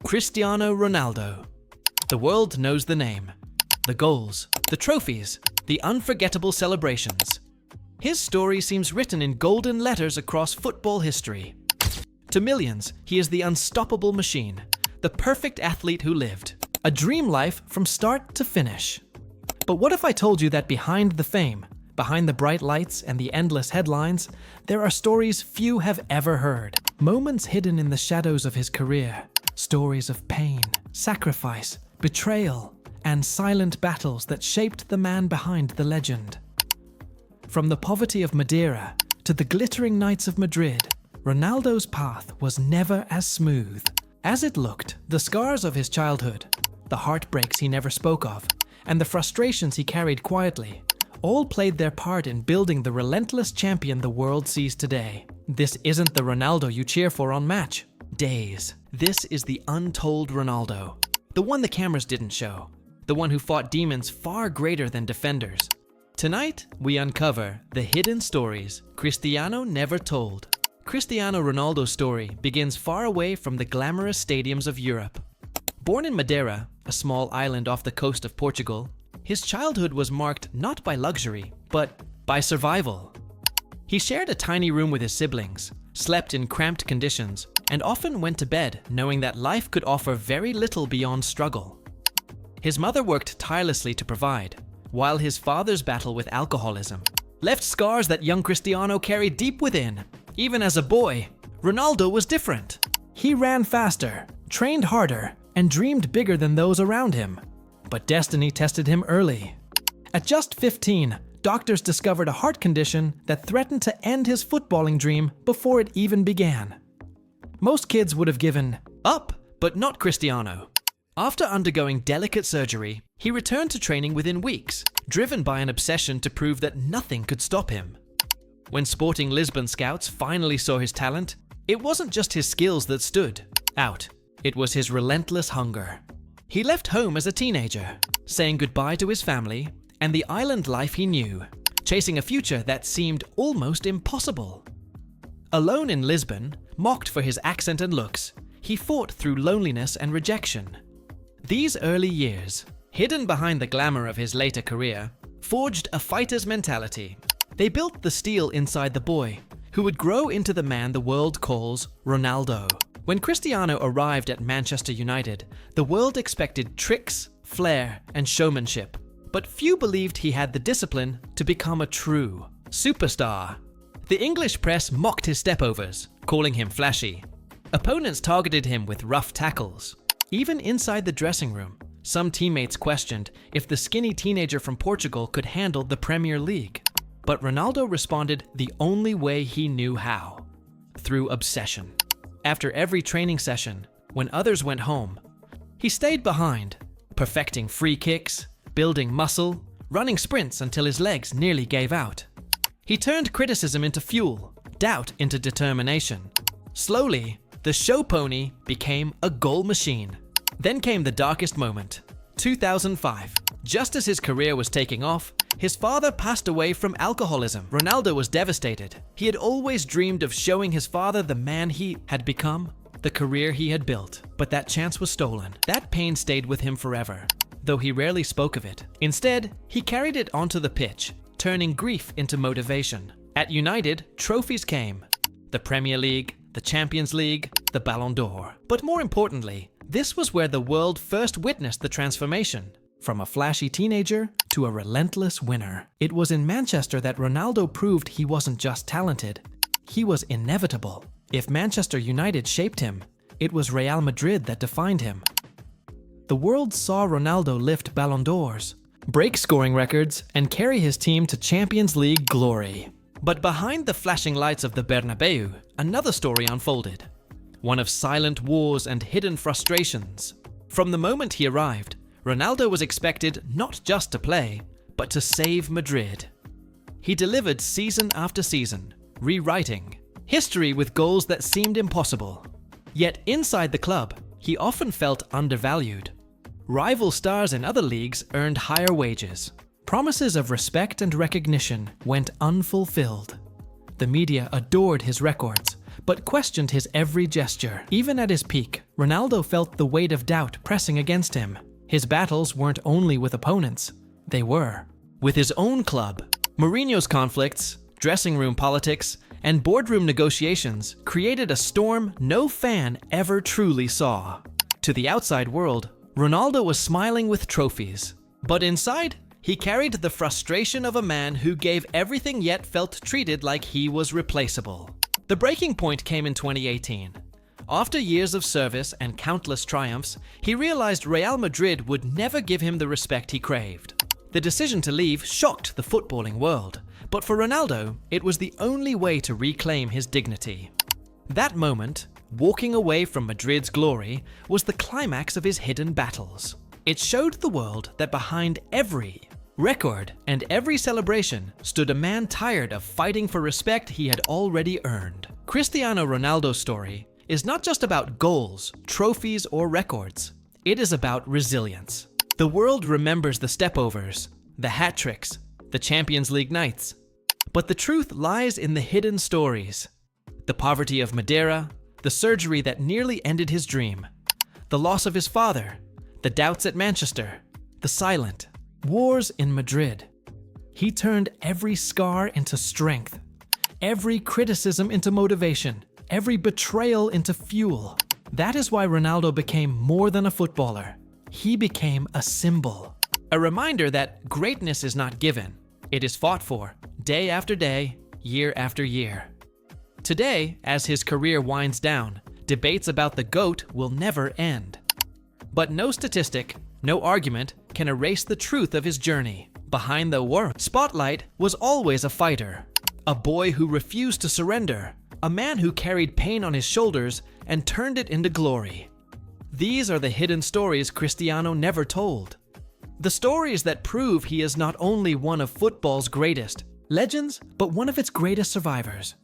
Cristiano Ronaldo. The world knows the name, the goals, the trophies, the unforgettable celebrations. His story seems written in golden letters across football history. To millions, he is the unstoppable machine, the perfect athlete who lived, a dream life from start to finish. But what if I told you that behind the fame, behind the bright lights and the endless headlines, there are stories few have ever heard. Moments hidden in the shadows of his career. Stories of pain, sacrifice, betrayal, and silent battles that shaped the man behind the legend. From the poverty of Madeira to the glittering nights of Madrid, Ronaldo's path was never as smooth as it looked. The scars of his childhood, the heartbreaks he never spoke of, and the frustrations he carried quietly, all played their part in building the relentless champion the world sees today. This isn't the Ronaldo you cheer for on match days. This is the untold Ronaldo, the one the cameras didn't show, the one who fought demons far greater than defenders. Tonight, we uncover the hidden stories Cristiano never told. Cristiano Ronaldo's story begins far away from the glamorous stadiums of Europe. Born in Madeira, a small island off the coast of Portugal, his childhood was marked not by luxury, but by survival. He shared a tiny room with his siblings, slept in cramped conditions, and often went to bed knowing that life could offer very little beyond struggle. His mother worked tirelessly to provide, while his father's battle with alcoholism left scars that young Cristiano carried deep within. Even as a boy, Ronaldo was different. He ran faster, trained harder, and dreamed bigger than those around him. But destiny tested him early. At just 15, doctors discovered a heart condition that threatened to end his footballing dream before it even began. Most kids would have given up, but not Cristiano. After undergoing delicate surgery, he returned to training within weeks, driven by an obsession to prove that nothing could stop him. When Sporting Lisbon scouts finally saw his talent, it wasn't just his skills that stood out. It was his relentless hunger. He left home as a teenager, saying goodbye to his family and the island life he knew, chasing a future that seemed almost impossible. Alone in Lisbon, mocked for his accent and looks, he fought through loneliness and rejection. These early years, hidden behind the glamour of his later career, forged a fighter's mentality. They built the steel inside the boy, who would grow into the man the world calls Ronaldo. When Cristiano arrived at Manchester United, the world expected tricks, flair, and showmanship. But few believed he had the discipline to become a true superstar. The English press mocked his stepovers, calling him flashy. Opponents targeted him with rough tackles. Even inside the dressing room, some teammates questioned if the skinny teenager from Portugal could handle the Premier League. But Ronaldo responded the only way he knew how: through obsession. After every training session, when others went home, he stayed behind, perfecting free kicks, building muscle, running sprints until his legs nearly gave out. He turned criticism into fuel, doubt into determination. Slowly, the show pony became a goal machine. Then came the darkest moment, 2005. Just as his career was taking off, his father passed away from alcoholism. Ronaldo was devastated. He had always dreamed of showing his father the man he had become, the career he had built. But that chance was stolen. That pain stayed with him forever, though he rarely spoke of it. Instead, he carried it onto the pitch, turning grief into motivation. At United, trophies came: the Premier League, the Champions League, the Ballon d'Or. But more importantly, this was where the world first witnessed the transformation. From a flashy teenager to a relentless winner. It was in Manchester that Ronaldo proved he wasn't just talented, he was inevitable. If Manchester United shaped him, it was Real Madrid that defined him. The world saw Ronaldo lift Ballon d'Ors, break scoring records, and carry his team to Champions League glory. But behind the flashing lights of the Bernabeu, another story unfolded. One of silent wars and hidden frustrations. From the moment he arrived, Ronaldo was expected not just to play, but to save Madrid. He delivered season after season, rewriting history with goals that seemed impossible. Yet inside the club, he often felt undervalued. Rival stars in other leagues earned higher wages. Promises of respect and recognition went unfulfilled. The media adored his records, but questioned his every gesture. Even at his peak, Ronaldo felt the weight of doubt pressing against him. His battles weren't only with opponents, they were with his own club. Mourinho's conflicts, dressing room politics, and boardroom negotiations created a storm no fan ever truly saw. To the outside world, Ronaldo was smiling with trophies, but inside, he carried the frustration of a man who gave everything yet felt treated like he was replaceable. The breaking point came in 2018. After years of service and countless triumphs, he realized Real Madrid would never give him the respect he craved. The decision to leave shocked the footballing world, but for Ronaldo, it was the only way to reclaim his dignity. That moment, walking away from Madrid's glory, was the climax of his hidden battles. It showed the world that behind every record and every celebration stood a man tired of fighting for respect he had already earned. Cristiano Ronaldo's story is not just about goals, trophies, or records. It is about resilience. The world remembers the stepovers, the hat tricks, the Champions League nights. But the truth lies in the hidden stories. The poverty of Madeira, the surgery that nearly ended his dream, the loss of his father, the doubts at Manchester, the silent wars in Madrid. He turned every scar into strength, every criticism into motivation, every betrayal into fuel. That is why Ronaldo became more than a footballer. He became a symbol. A reminder that greatness is not given. It is fought for, day after day, year after year. Today, as his career winds down, debates about the GOAT will never end. But no statistic, no argument can erase the truth of his journey. Behind the spotlight was always a fighter, a boy who refused to surrender, a man who carried pain on his shoulders and turned it into glory. These are the hidden stories Cristiano never told. The stories that prove he is not only one of football's greatest legends, but one of its greatest survivors.